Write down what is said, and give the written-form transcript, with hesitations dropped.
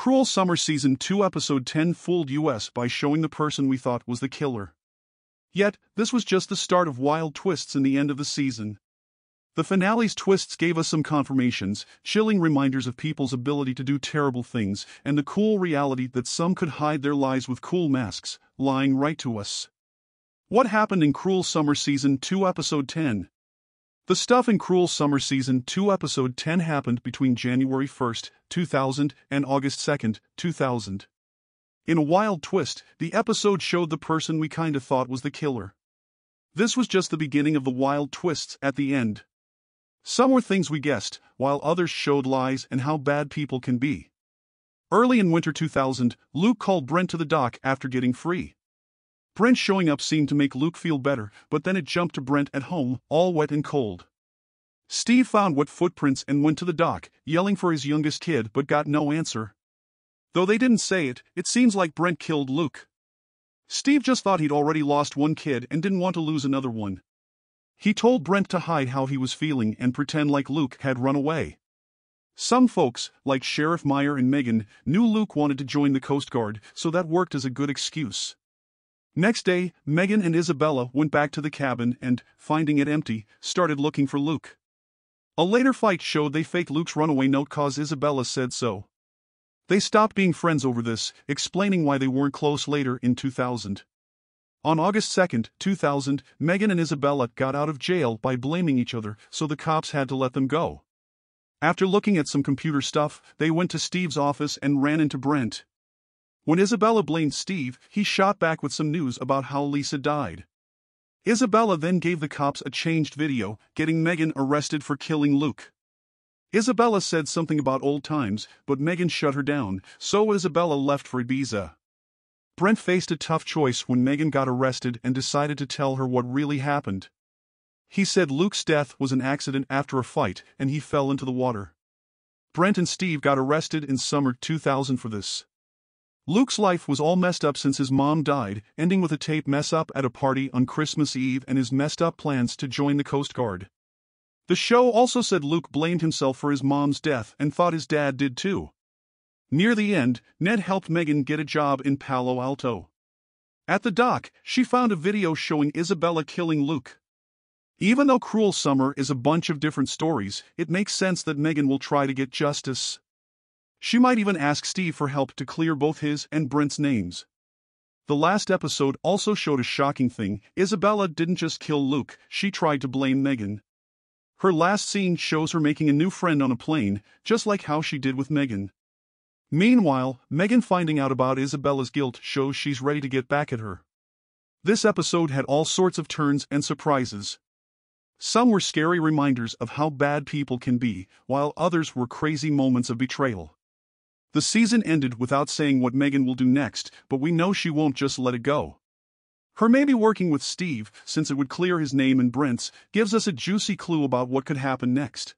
Cruel Summer Season 2 Episode 10 fooled us by showing the person we thought was the killer. Yet, this was just the start of wild twists in the end of the season. The finale's twists gave us some confirmations, chilling reminders of people's ability to do terrible things, and the cool reality that some could hide their lies with cool masks, lying right to us. What happened in Cruel Summer Season 2 Episode 10? The stuff in Cruel Summer Season 2 Episode 10 happened between January 1st, 2000 and August 2nd, 2000. In a wild twist, the episode showed the person we kinda thought was the killer. This was just the beginning of the wild twists at the end. Some were things we guessed, while others showed lies and how bad people can be. Early in winter 2000, Luke called Brent to the dock after getting free. Brent showing up seemed to make Luke feel better, but then it jumped to Brent at home, all wet and cold. Steve found wet footprints and went to the dock, yelling for his youngest kid but got no answer. Though they didn't say it, it seems like Brent killed Luke. Steve just thought he'd already lost one kid and didn't want to lose another one. He told Brent to hide how he was feeling and pretend like Luke had run away. Some folks, like Sheriff Meyer and Megan, knew Luke wanted to join the Coast Guard, so that worked as a good excuse. Next day, Megan and Isabella went back to the cabin and, finding it empty, started looking for Luke. A later fight showed they faked Luke's runaway note cause Isabella said so. They stopped being friends over this, explaining why they weren't close later in 2000. On August 2nd, 2000, Megan and Isabella got out of jail by blaming each other, so the cops had to let them go. After looking at some computer stuff, they went to Steve's office and ran into Brent. When Isabella blamed Steve, he shot back with some news about how Lisa died. Isabella then gave the cops a changed video, getting Megan arrested for killing Luke. Isabella said something about old times, but Megan shut her down, so Isabella left for Ibiza. Brent faced a tough choice when Megan got arrested and decided to tell her what really happened. He said Luke's death was an accident after a fight and he fell into the water. Brent and Steve got arrested in summer 2000 for this. Luke's life was all messed up since his mom died, ending with a tape mess-up at a party on Christmas Eve and his messed-up plans to join the Coast Guard. The show also said Luke blamed himself for his mom's death and thought his dad did too. Near the end, Ned helped Megan get a job in Palo Alto. At the dock, she found a video showing Isabella killing Luke. Even though Cruel Summer is a bunch of different stories, it makes sense that Megan will try to get justice. She might even ask Steve for help to clear both his and Brent's names. The last episode also showed a shocking thing. Isabella didn't just kill Luke, she tried to blame Megan. Her last scene shows her making a new friend on a plane, just like how she did with Megan. Meanwhile, Megan finding out about Isabella's guilt shows she's ready to get back at her. This episode had all sorts of turns and surprises. Some were scary reminders of how bad people can be, while others were crazy moments of betrayal. The season ended without saying what Megan will do next, but we know she won't just let it go. Her maybe working with Steve, since it would clear his name and Brent's, gives us a juicy clue about what could happen next.